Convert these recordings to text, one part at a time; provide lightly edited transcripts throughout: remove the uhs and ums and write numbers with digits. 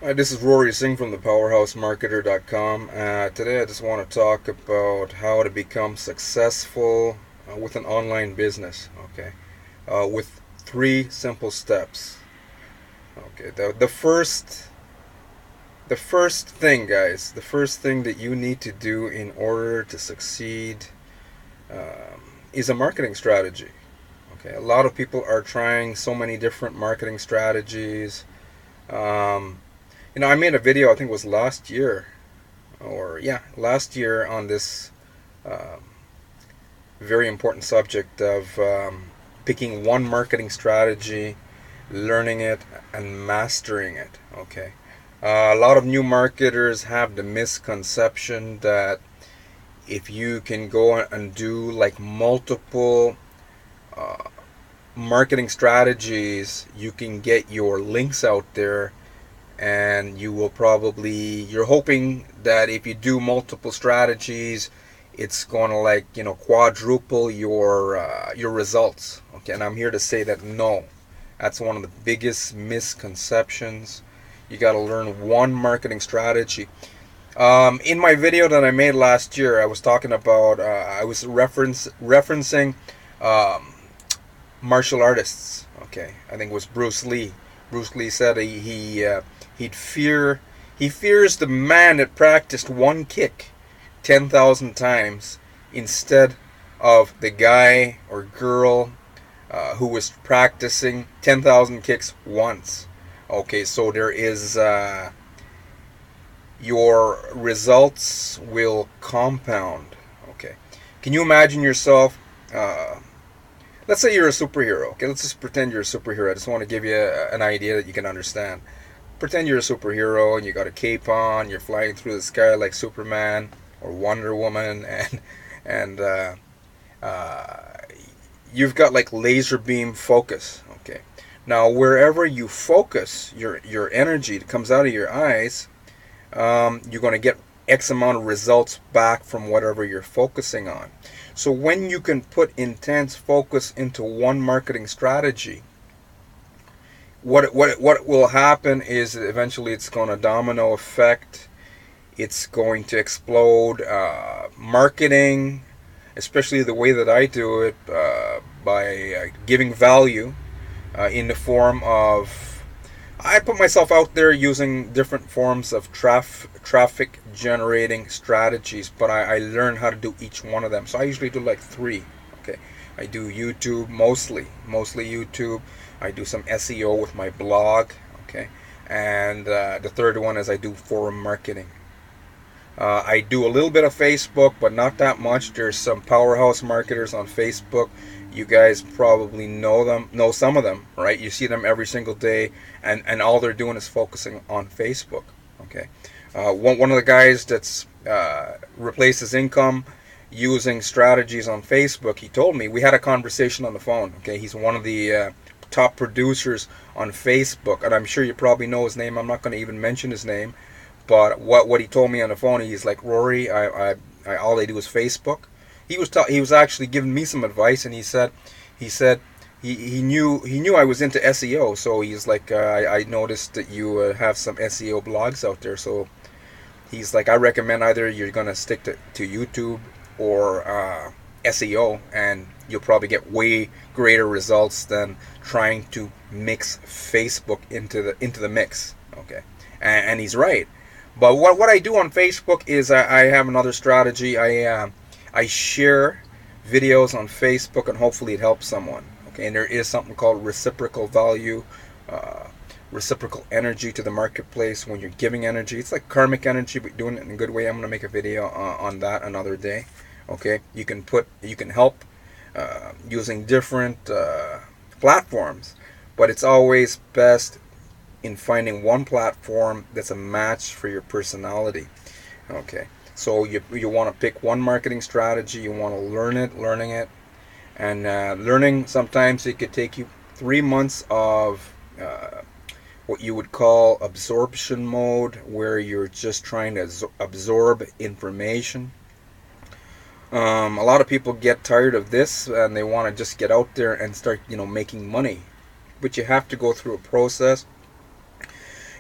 Hi, this is Rory Singh from the PowerhouseMarketer.com. Today I just want to talk about how to become successful with an online business. Okay, with three simple steps. Okay, the first thing, guys, the first thing that you need to do in order to succeed is a marketing strategy. Okay, a lot of people are trying so many different marketing strategies. Um, I made a video. I think it was last year last year on this um, very important subject of picking one marketing strategy, learning it, and mastering it. Okay. A lot of new marketers have the misconception that if you can go and do like multiple uh, marketing strategies, you can get your links out there, and you're hoping that if you do multiple strategies, it's going to, like, quadruple your results. Okay, and I'm here to say that no, that's one of the biggest misconceptions. You got to learn one marketing strategy. In my video that I made last year, I was talking about I was referencing um, martial artists. Okay, I think it was Bruce Lee. Bruce Lee said he'd fear he fears the man that practiced one kick 10,000 times instead of the guy or girl who was practicing 10,000 kicks once. Okay, so there is your results will compound. Okay, can you imagine yourself? Let's say you're a superhero. Okay, let's just pretend you're a superhero. I just want to give you an idea that you can understand. Pretend you're a superhero and you got a cape on. You're flying through the sky like Superman or Wonder Woman, and uh, you've got like laser beam focus. Okay, now wherever you focus your energy that comes out of your eyes, you're going to get X amount of results back from whatever you're focusing on. So when you can put intense focus into one marketing strategy, what will happen is eventually it's going to domino effect. It's going to explode. Marketing, especially the way that I do it, by giving value in the form of, I put myself out there using different forms of traffic generating strategies, but I learned how to do each one of them. So I usually do like three. Okay, I do YouTube mostly YouTube. I do some SEO with my blog. Okay, and the third one is I do forum marketing. I do a little bit of Facebook, but not that much. There's some powerhouse marketers on Facebook. You guys probably know some of them, right? You see them every single day, and all they're doing is focusing on Facebook. Okay, one of the guys that's replaced his income using strategies on Facebook. He told me, we had a conversation on the phone. Okay, he's one of the top producers on Facebook, and I'm sure you probably know his name. I'm not going to even mention his name, but what he told me on the phone, he's like, Rory, I all I do is Facebook. He was actually giving me some advice, and he said he knew I was into SEO, so he's like, I noticed that you have some SEO blogs out there, so he's like, I recommend either you're gonna stick to YouTube or SEO, and you'll probably get way greater results than trying to mix Facebook into the mix. Okay, and he's right. But what I do on Facebook is I have another strategy. I share videos on Facebook, and hopefully it helps someone. Okay, and there is something called reciprocal value, uh, reciprocal energy to the marketplace. When you're giving energy, it's like karmic energy, but doing it in a good way. I'm gonna make a video on that another day. Okay, you can help using different platforms, but it's always best in finding one platform that's a match for your personality. Okay, so you want to pick one marketing strategy. You want to learning it, and learning, sometimes it could take you 3 months of what you would call absorption mode, where you're just trying to absorb information. A lot of people get tired of this and they want to just get out there and start, making money. But you have to go through a process.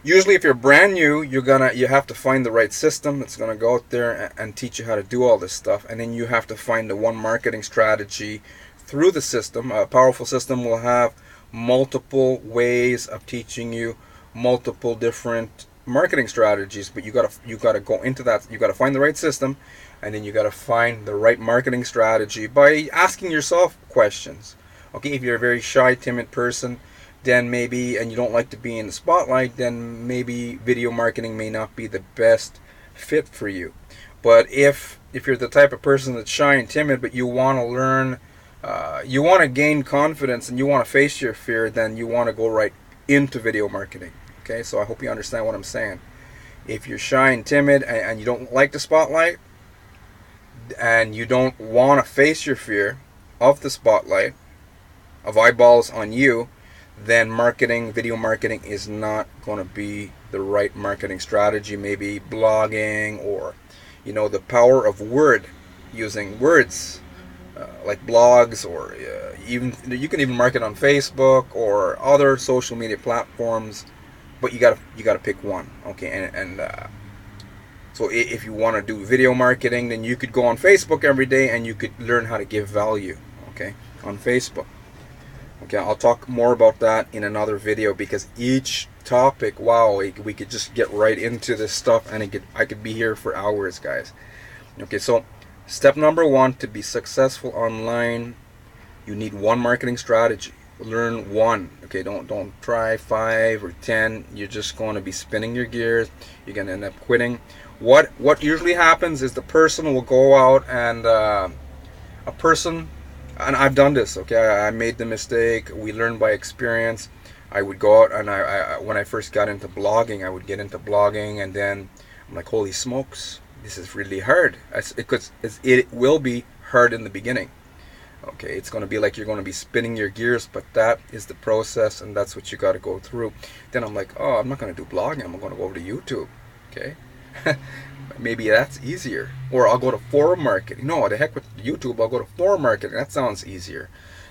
Usually, if you're brand new, you have to find the right system that's gonna go out there and teach you how to do all this stuff, and then you have to find the one marketing strategy through the system. A powerful system will have multiple ways of teaching you multiple different marketing strategies, but you gotta go into that. You gotta find the right system, and then you gotta find the right marketing strategy by asking yourself questions. Okay, if you're a very shy, timid person, then maybe, and you don't like to be in the spotlight, then maybe video marketing may not be the best fit for you. But if you're the type of person that's shy and timid, but you want to learn, you want to gain confidence, and you want to face your fear, then you want to go right into video marketing. Okay, so I hope you understand what I'm saying. If you're shy and timid, and you don't like the spotlight, and you don't want to face your fear of the spotlight, of eyeballs on you, then video marketing is not going to be the right marketing strategy. Maybe blogging, or the power of using words, like blogs, or even you can even market on Facebook or other social media platforms, but you gotta pick one. Okay, and so if you want to do video marketing, then you could go on Facebook every day and you could learn how to give value. Okay, on Facebook. Okay, I'll talk more about that in another video, because each topic, wow, we could just get right into this stuff, and I could be here for hours, guys. Okay, so step number one to be successful online, you need one marketing strategy. Learn one. Okay, don't try 5 or 10. You're just going to be spinning your gears. You're going to end up quitting. What usually happens is the person will go out and and I've done this. Okay, I made the mistake. We learn by experience. I would go out, and when I first got into blogging, I would get into blogging, and then I'm like, holy smokes, this is really hard. It will be hard in the beginning. Okay, it's going to be like you're going to be spinning your gears, but that is the process, and that's what you got to go through. Then I'm like, oh, I'm not going to do blogging. I'm going to go over to YouTube. Okay. Maybe that's easier. Or I'll go to forum marketing. No, the heck with YouTube, I'll go to forum marketing. That sounds easier.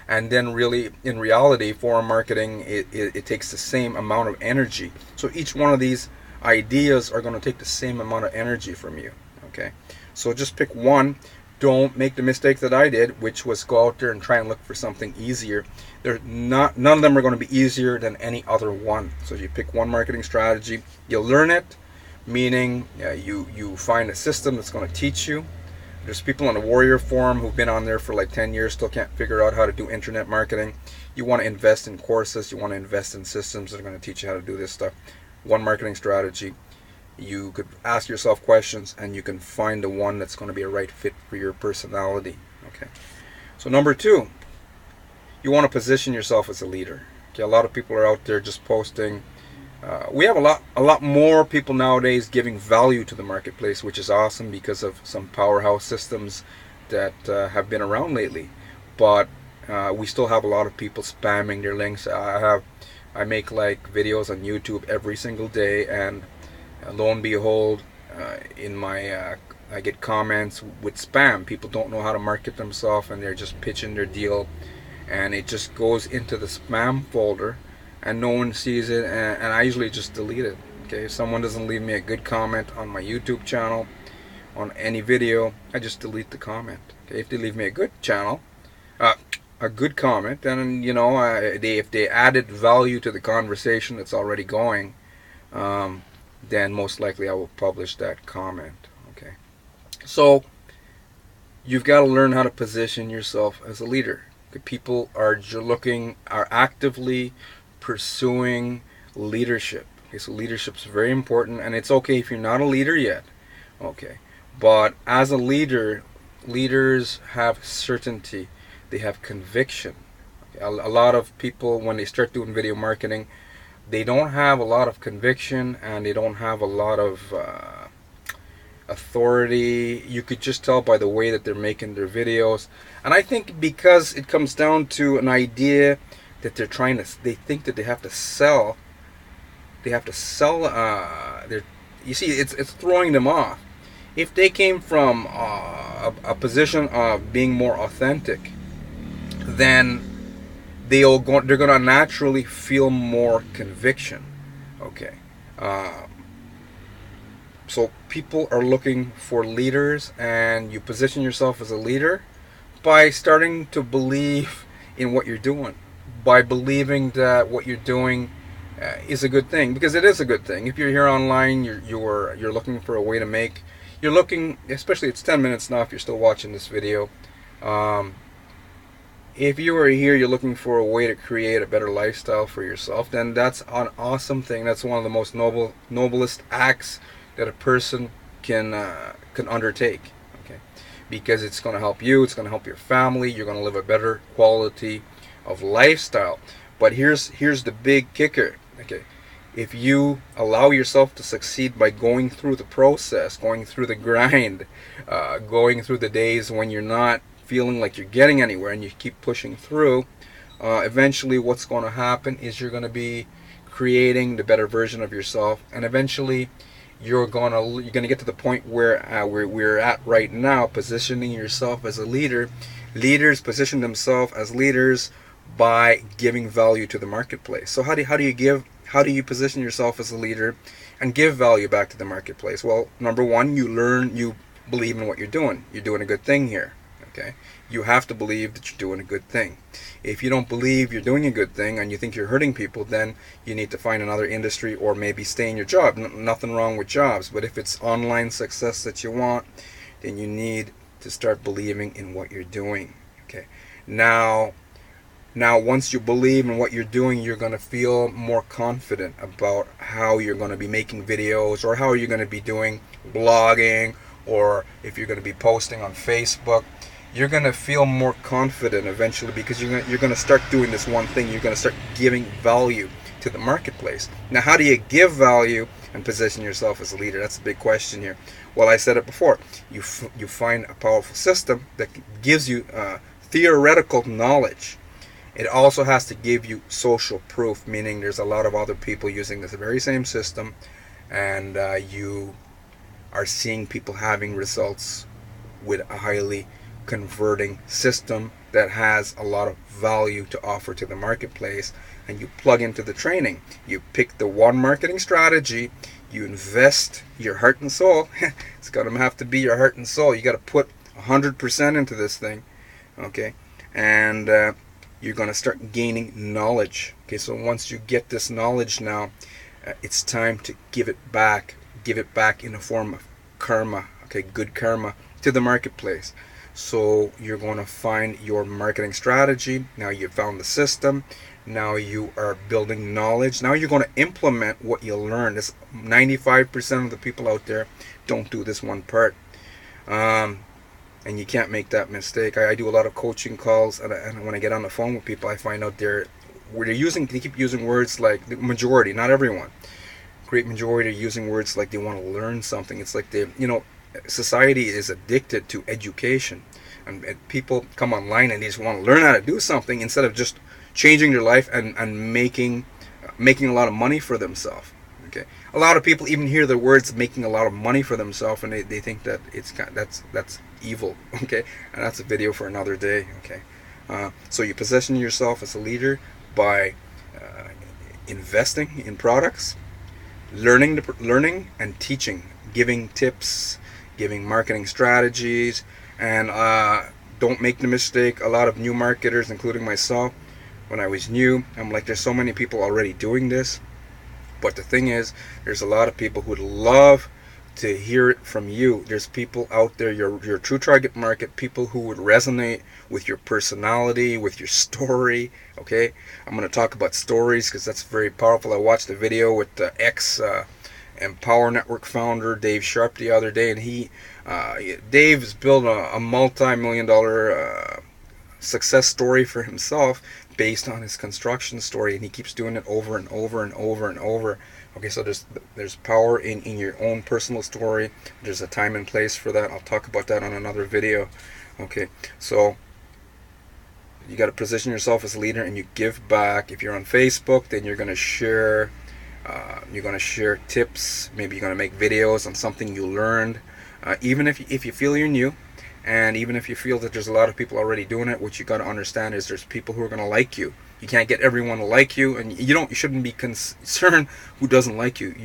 And then really, in reality, forum marketing, it takes the same amount of energy. So each one of these ideas are going to take the same amount of energy from you. Okay, so just pick one. Don't make the mistake that I did, which was go out there and try and look for something easier. None of them are going to be easier than any other one. So you pick one marketing strategy, you'll learn it. Meaning, you find a system that's going to teach you. There's people on the Warrior Forum who've been on there for like 10 years, still can't figure out how to do internet marketing. You want to invest in courses, you want to invest in systems that are going to teach you how to do this stuff. One marketing strategy. You could ask yourself questions, and you can find the one that's going to be a right fit for your personality. Okay. So number 2, you want to position yourself as a leader. Okay, a lot of people are out there just posting. We have a lot more people nowadays giving value to the marketplace, which is awesome because of some powerhouse systems that have been around lately. But we still have a lot of people spamming their links. I make like videos on YouTube every single day, and lo and behold, I get comments with spam. People don't know how to market themselves, and they're just pitching their deal, and it just goes into the spam folder. And no one sees it, and I usually just delete it. Okay, if someone doesn't leave me a good comment on my YouTube channel, on any video, I just delete the comment. Okay, if they leave me a good comment, then if they added value to the conversation that's already going, then most likely I will publish that comment. Okay, so you've got to learn how to position yourself as a leader. Okay, people are actively pursuing leadership. Okay, so leadership's very important, and it's okay if you're not a leader yet. Okay, but as a leader, leaders have certainty. They have conviction. Okay, a lot of people, when they start doing video marketing, they don't have a lot of conviction, and they don't have a lot of authority. You could just tell by the way that they're making their videos. And I think because it comes down to an idea that they think that they have to sell. You see, it's throwing them off. If they came from a position of being more authentic, then they're gonna naturally feel more conviction. Okay, Uh, so people are looking for leaders, and you position yourself as a leader by starting to believe in what you're doing, by believing that what you're doing is a good thing, because it is a good thing. If you're here online, you're looking for a way to make, you're looking, especially it's 10 minutes now if you're still watching this video. Um, if you are here, you're looking for a way to create a better lifestyle for yourself, then that's an awesome thing. That's one of the most noblest acts that a person can undertake. Okay, because it's going to help you, it's going to help your family. You're going to live a better quality of lifestyle. But here's the big kicker. Okay, if you allow yourself to succeed by going through the process, going through the grind, going through the days when you're not feeling like you're getting anywhere and you keep pushing through, eventually what's going to happen is you're going to be creating the better version of yourself, and eventually you're going to get to the point where we're at right now, positioning yourself as a leader. Leaders position themselves as leaders by giving value to the marketplace. So how do you position yourself as a leader and give value back to the marketplace? Well, number one, you believe in what you're doing. You're doing a good thing here. Okay, you have to believe that you're doing a good thing. If you don't believe you're doing a good thing and you think you're hurting people, then you need to find another industry or maybe stay in your job. Nothing wrong with jobs, but if it's online success that you want, then you need to start believing in what you're doing. Okay, now once you believe in what you're doing, you're going to feel more confident about how you're going to be making videos, or how you're going to be doing blogging, or if you're going to be posting on Facebook. You're going to feel more confident eventually, because you're going to start doing this one thing. You're going to start giving value to the marketplace. Now, how do you give value and position yourself as a leader? That's a big question here. Well, I said it before. You find a powerful system that gives you theoretical knowledge. It also has to give you social proof, meaning there's a lot of other people using this very same system, and you are seeing people having results with a highly converting system that has a lot of value to offer to the marketplace. And you plug into the training. You pick the one marketing strategy. You invest your heart and soul. It's going to have to be your heart and soul. You got to put 100% into this thing. Okay, and you're going to start gaining knowledge. Okay, so once you get this knowledge now, it's time to give it back. Give it back in the form of karma. Okay, good karma to the marketplace. So you're going to find your marketing strategy. Now you've found the system. Now you are building knowledge. Now you're going to implement what you learn. This 95% of the people out there don't do this one part. And you can't make that mistake. I do a lot of coaching calls, and when I get on the phone with people, I find out they keep using words like the majority, not everyone. Great majority are using words like they want to learn something. It's like society is addicted to education, and people come online and they just want to learn how to do something instead of just changing their life and making a lot of money for themselves. Okay, a lot of people even hear the words making a lot of money for themselves, and they think that that's evil. Okay, and that's a video for another day. Okay, so you position yourself as a leader by investing in products, learning and teaching, giving tips, giving marketing strategies, and don't make the mistake. A lot of new marketers, including myself, when I was new, I'm like, there's so many people already doing this. But the thing is, there's a lot of people who would love to hear it from you. There's people out there, your true target market, people who would resonate with your personality, with your story. Okay, I'm going to talk about stories because that's very powerful. I watched a video with the Empower Network founder Dave Sharp the other day, and Dave's built a multi-million-dollar success story for himself based on his construction story, and he keeps doing it over and over and over and over. Okay, so there's power in your own personal story. There's a time and place for that. I'll talk about that on another video. Okay, so you got to position yourself as a leader, and you give back. If you're on Facebook, then you're going to share. You're going to share tips. Maybe you're going to make videos on something you learned. Even if you feel you're new, and even if you feel that there's a lot of people already doing it, what you got to understand is there's people who are going to like you. You can't get everyone to like you, and you shouldn't be concerned who doesn't like you.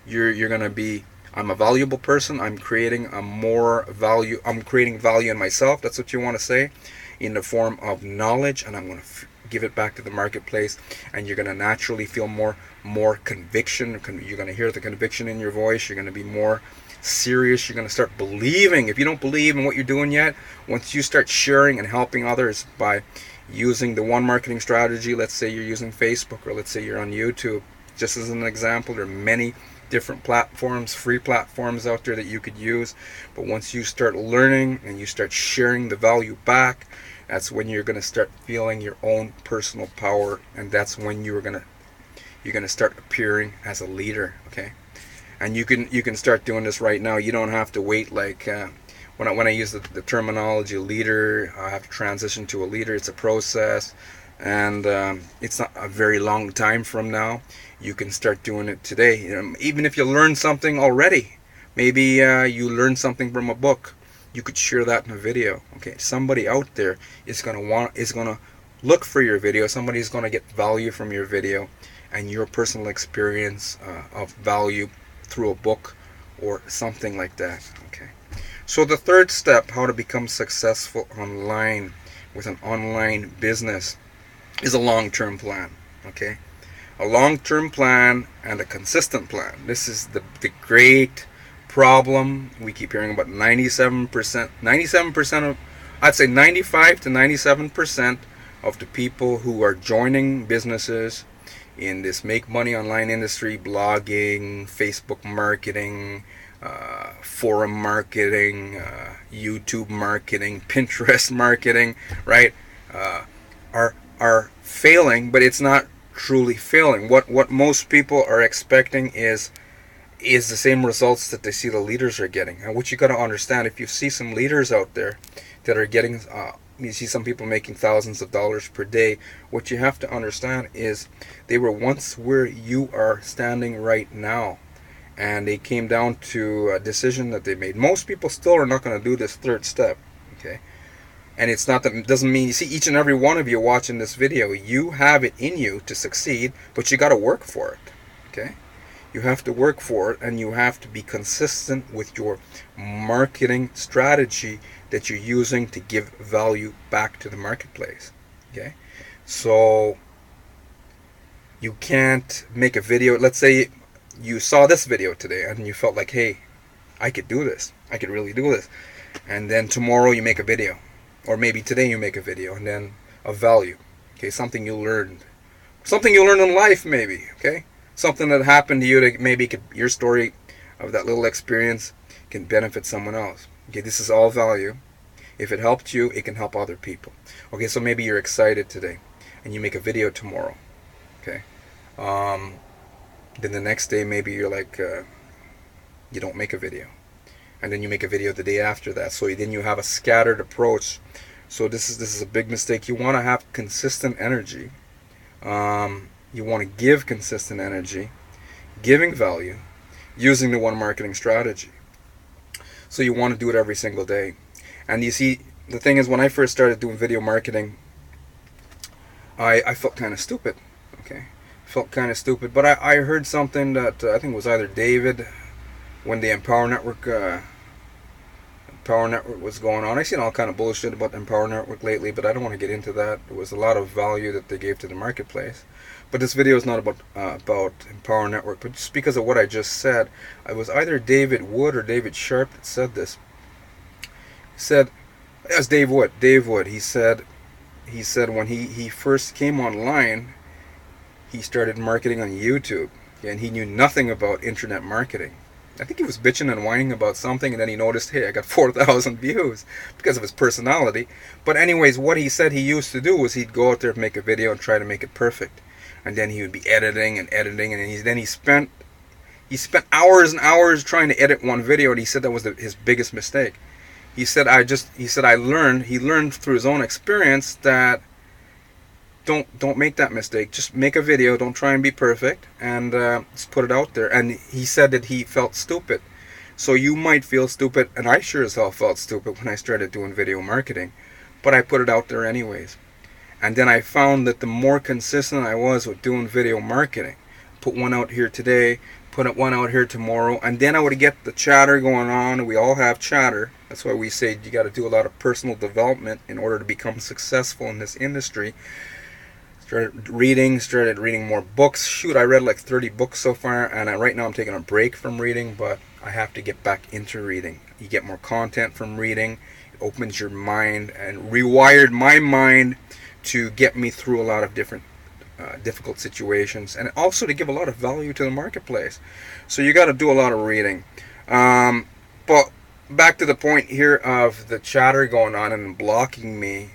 You're gonna be. I'm a valuable person. I'm creating a more value. I'm creating value in myself. That's what you want to say, in the form of knowledge, and I'm gonna give it back to the marketplace, and you're gonna naturally feel more conviction. You're gonna hear the conviction in your voice. You're gonna be more serious. You're gonna start believing. If you don't believe in what you're doing yet, once you start sharing and helping others by using the one marketing strategy, let's say you're using Facebook, or let's say you're on YouTube, just as an example, there are many different platforms, free platforms out there that you could use. But once you start learning and you start sharing the value back, that's when you're going to start feeling your own personal power, and that's when you're going to start appearing as a leader. Okay, and you can start doing this right now. You don't have to wait like when I use the terminology leader, I have to transition to a leader. It's a process, and it's not a very long time from now. You can start doing it today. Even if you learn something already, maybe you learned something from a book, you could share that in a video. Okay, somebody out there is gonna look for your video. Somebody's gonna get value from your video, and your personal experience of value through a book or something like that. Okay. So the third step, how to become successful online with an online business, is a long-term plan. Okay, a long-term plan and a consistent plan. This is the great problem. We keep hearing about 97% of, I'd say 95 to 97% of the people who are joining businesses in this make money online industry, blogging, Facebook marketing, forum marketing, YouTube marketing, Pinterest marketing, right, are failing, but it's not truly failing. What most people are expecting is the same results that they see the leaders are getting. And what you got to understand, if you see some leaders out there that are getting, you see some people making thousands of dollars per day, what you have to understand is they were once where you are standing right now, and they came down to a decision that they made. Most people still are not going to do this third step. Okay, and it's not that, it doesn't mean, you see, each and every one of you watching this video, you have it in you to succeed, but you got to work for it. Okay, you have to work for it, and you have to be consistent with your marketing strategy that you're using to give value back to the marketplace. Okay, so you can't make a video. Let's say you saw this video today and you felt like, hey, I could do this, I could really do this, and then tomorrow you make a video, or maybe today you make a video, and then a value. Okay, something you learned in life, maybe. Okay, something that happened to you that maybe your story of that little experience can benefit someone else. Okay, this is all value. If it helped you, it can help other people. Okay, so maybe you're excited today and you make a video tomorrow. Okay, then the next day maybe you're like, you don't make a video, and then you make a video the day after that. So then you have a scattered approach. So this is a big mistake. You want to have consistent energy. You want to give consistent energy, giving value, using the one marketing strategy. So you want to do it every single day. And you see, the thing is, when I first started doing video marketing, I felt kind of stupid. Okay, felt kind of stupid. But I heard something that I think it was either David, when the Empower Network was going on. I've seen all kind of bullshit about the Empower Network lately, but I don't want to get into that. There was a lot of value that they gave to the marketplace. But this video is not about Empower Network. But just because of what I just said, it was either David Wood or David Sharp that said this. He said, as Dave Wood. He said when he first came online, he started marketing on YouTube, and he knew nothing about internet marketing. I think he was bitching and whining about something, and then he noticed, hey, I got 4,000 views because of his personality. But anyways, what he said he used to do was he'd go out there and make a video and try to make it perfect, and then he would be editing, and then he spent hours and hours trying to edit one video, and he said that was his biggest mistake. He said he learned through his own experience that don't make that mistake. Just make a video. Don't try and be perfect, and just put it out there. And he said that he felt stupid. So you might feel stupid, and I sure as hell felt stupid when I started doing video marketing, but I put it out there anyways. And then I found that the more consistent I was with doing video marketing, put one out here today, put one out here tomorrow, and then I would get the chatter going on. We all have chatter. That's why we say you got to do a lot of personal development in order to become successful in this industry. Started reading more books. Shoot, I read like 30 books so far, and right now I'm taking a break from reading, but I have to get back into reading. You get more content from reading. It opens your mind and rewired my mind to get me through a lot of different difficult situations, and also to give a lot of value to the marketplace. So you got to do a lot of reading. But back to the point here of the chatter going on and blocking me,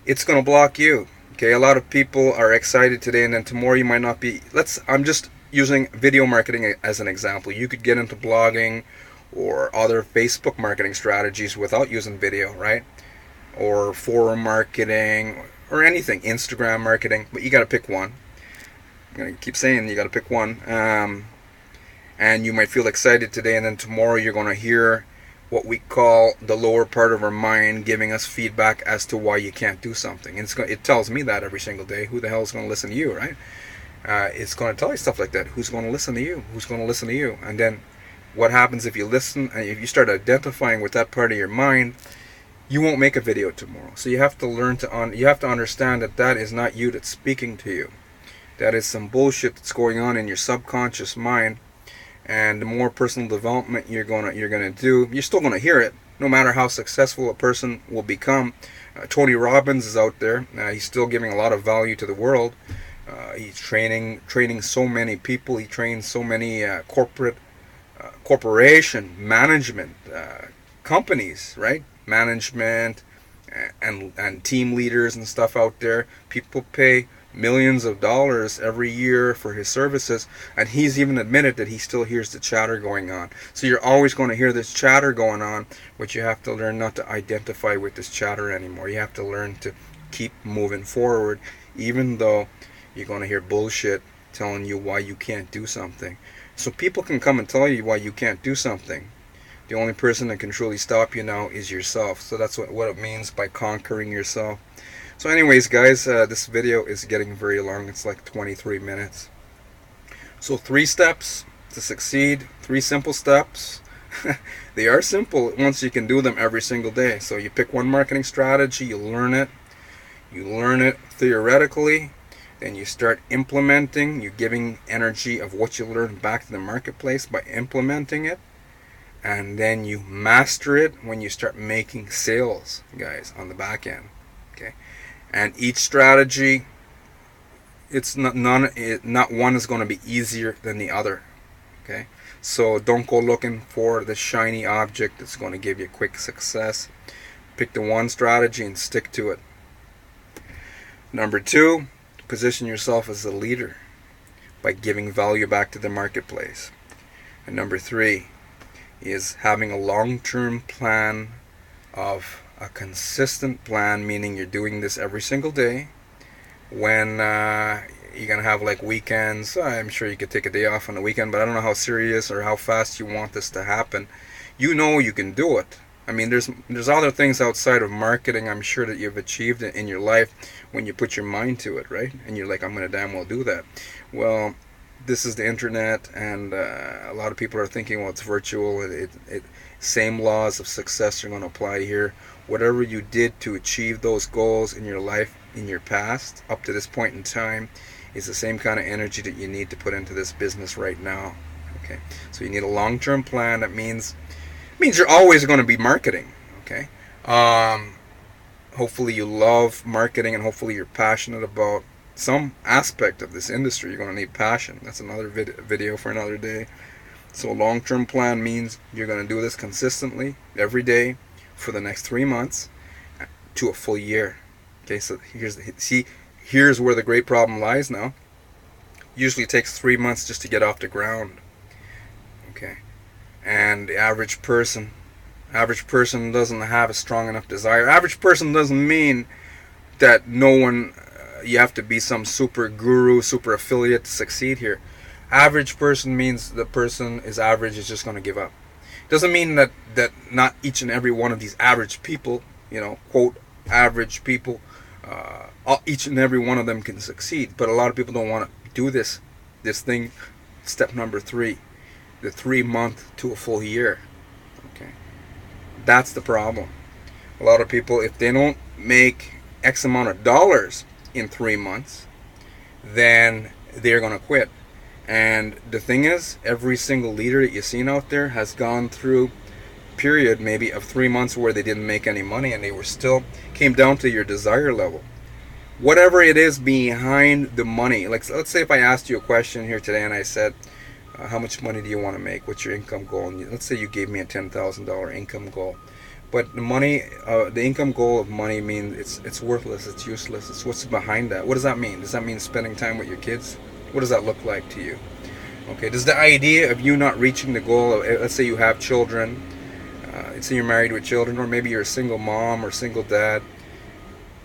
it's going to block you. Okay, a lot of people are excited today, and then tomorrow you might not be. I'm just using video marketing as an example. You could get into blogging or other Facebook marketing strategies without using video, right? Or forum marketing or anything, Instagram marketing, but you got to pick one. I'm going to keep saying you got to pick one. And you might feel excited today, and then tomorrow you're going to hear what we call the lower part of our mind giving us feedback as to why you can't do something. And it tells me that every single day. Who the hell is going to listen to you, right? It's going to tell you stuff like that. Who's going to listen to you? Who's going to listen to you? And then what happens if you listen, and if you start identifying with that part of your mind, you won't make a video tomorrow. So you have to learn you have to understand that that is not you that's speaking to you. That is some bullshit that's going on in your subconscious mind. And the more personal development you're gonna do, you're still gonna hear it, no matter how successful a person will become. Tony Robbins is out there. He's still giving a lot of value to the world. He's training so many people. He trains so many corporation management companies, right? Management and team leaders and stuff out there. People pay millions of dollars every year for his services, and he's even admitted that he still hears the chatter going on. So you're always going to hear this chatter going on, but you have to learn not to identify with this chatter anymore. You have to learn to keep moving forward, even though you're going to hear bullshit telling you why you can't do something. So people can come and tell you why you can't do something. The only person that can truly stop you now is yourself. So that's what it means by conquering yourself. So anyways, guys, this video is getting very long. It's like 23 minutes. So 3 steps to succeed. 3 simple steps. They are simple once you can do them every single day. So you pick one marketing strategy, you learn it. You learn it theoretically. Then you start implementing. You're giving energy of what you learned back to the marketplace by implementing it. And then you master it when you start making sales, guys, on the back end. Okay. And each strategy, it's not one is going to be easier than the other. Okay, so don't go looking for the shiny object that's going to give you quick success. Pick the one strategy and stick to it. Number 2, position yourself as a leader by giving value back to the marketplace. And number 3 is having a long-term plan of a consistent plan, meaning you're doing this every single day. When you're going to have like weekends, I'm sure you could take a day off on the weekend, but I don't know how serious or how fast you want this to happen. You know you can do it. I mean, there's other things outside of marketing I'm sure that you've achieved in your life when you put your mind to it, right? And you're like, I'm going to damn well do that. Well, this is the internet, and a lot of people are thinking, well, it's virtual. Same laws of success are going to apply here. Whatever you did to achieve those goals in your life, in your past, up to this point in time, is the same kind of energy that you need to put into this business right now. Okay, so you need a long-term plan. That means you're always going to be marketing. Okay, hopefully you love marketing, and hopefully you're passionate about some aspect of this industry. You're going to need passion. That's another video for another day. So a long-term plan means you're going to do this consistently every day for the next 3 months to a full year. Okay, so here's where the great problem lies now. Usually it takes 3 months just to get off the ground. Okay, and the average person doesn't have a strong enough desire. Average person doesn't mean that no one, you have to be some super guru, super affiliate to succeed here. Average person means the person is average, is just going to give up. Doesn't mean that not each and every one of these average people, quote average people, Each and every one of them can succeed, but a lot of people don't want to do this thing. Step number 3, the 3 month to a full year. Okay, that's the problem. A lot of people, if they don't make X amount of dollars in 3 months, then they're going to quit. And the thing is, every single leader that you've seen out there has gone through a period maybe of 3 months where they didn't make any money, and they were still came down to your desire level. Whatever it is behind the money, like let's say if I asked you a question here today and I said, how much money do you want to make? What's your income goal? And let's say you gave me a $10,000 income goal. But the money, the income goal of money means it's worthless, it's useless. It's what's behind that. What does that mean? Does that mean spending time with your kids? What does that look like to you? Okay, does the idea of you not reaching the goal of, let's say you have children, let's say you're married with children, or maybe you're a single mom or single dad,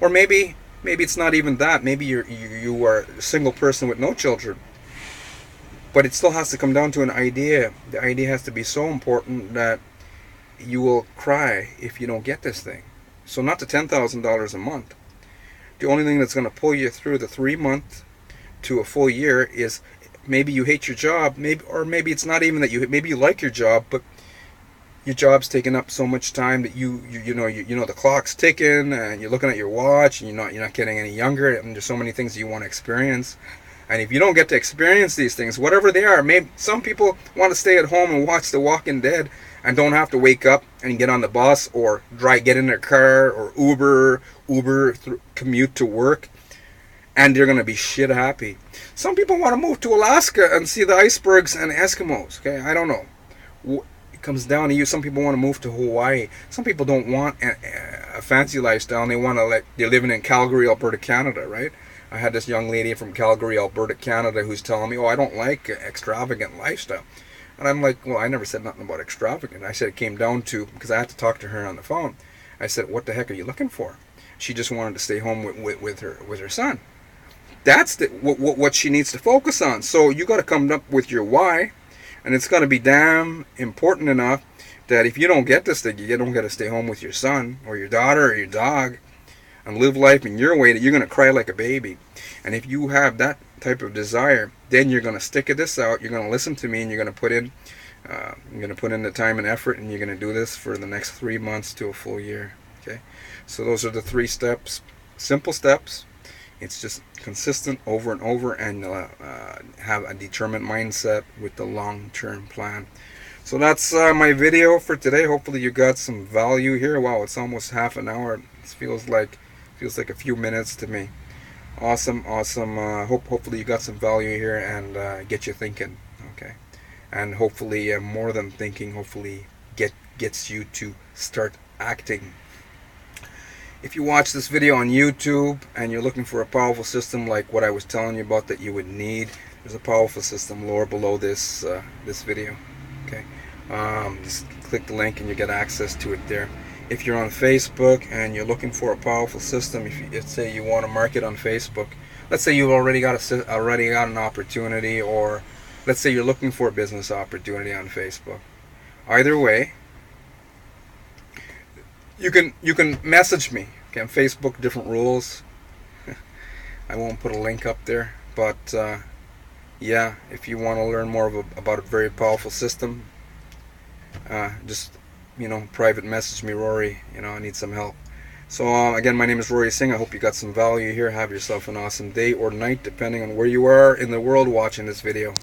or maybe it's not even that. Maybe you are a single person with no children. But it still has to come down to an idea. The idea has to be so important that you will cry if you don't get this thing. So not the $10,000 a month. The only thing that's going to pull you through the 3 month to a full year is maybe you hate your job, maybe it's not even that maybe you like your job, but your job's taking up so much time that you know the clock's ticking, and you're looking at your watch, and you're not getting any younger, and there's so many things you want to experience. And if you don't get to experience these things, whatever they are, maybe some people want to stay at home and watch The Walking Dead and don't have to wake up and get on the bus or get in their car or Uber commute to work, and they're going to be shit happy. Some people want to move to Alaska and see the icebergs and Eskimos. Okay, I don't know. It comes down to you. Some people want to move to Hawaii. Some people don't want a fancy lifestyle, and they're living in Calgary, Alberta, Canada, right? I had this young lady from Calgary, Alberta, Canada, who's telling me, I don't like extravagant lifestyle. And I'm like, well, I never said nothing about extravagant. I said it came down to, because I had to talk to her on the phone, I said, what the heck are you looking for? She just wanted to stay home with her son. That's what she needs to focus on. So you got to come up with your why, and it's got to be damn important enough that if you don't get this thing, you don't got to stay home with your son or your daughter or your dog and live life in your way, that you're going to cry like a baby. And if you have that type of desire, then you're going to stick this out. You're going to listen to me, and you're going to put in the time and effort, and you're going to do this for the next 3 months to a full year. Okay, so those are the 3 steps, simple steps. It's just consistent over and over, and have a determined mindset with the long-term plan. So that's my video for today. Hopefully you got some value here. Wow, it's almost half an hour. It feels like a few minutes to me. Awesome. Hopefully you got some value here and get you thinking. Okay, and hopefully more than thinking, hopefully gets you to start acting. If you watch this video on YouTube and you're looking for a powerful system like what I was telling you about that you would need, there's a powerful system lower below this video. Okay, just click the link and you get access to it there. If you're on Facebook and you're looking for a powerful system, let's say you want to market on Facebook, let's say you've already got an opportunity, or let's say you're looking for a business opportunity on Facebook. Either way, you can message me. Okay, on Facebook, different rules. I won't put a link up there, but yeah, if you want to learn more about a very powerful system, just private message me, Rory. I need some help. So again, my name is Rory Singh. I hope you got some value here. Have yourself an awesome day or night, depending on where you are in the world watching this video.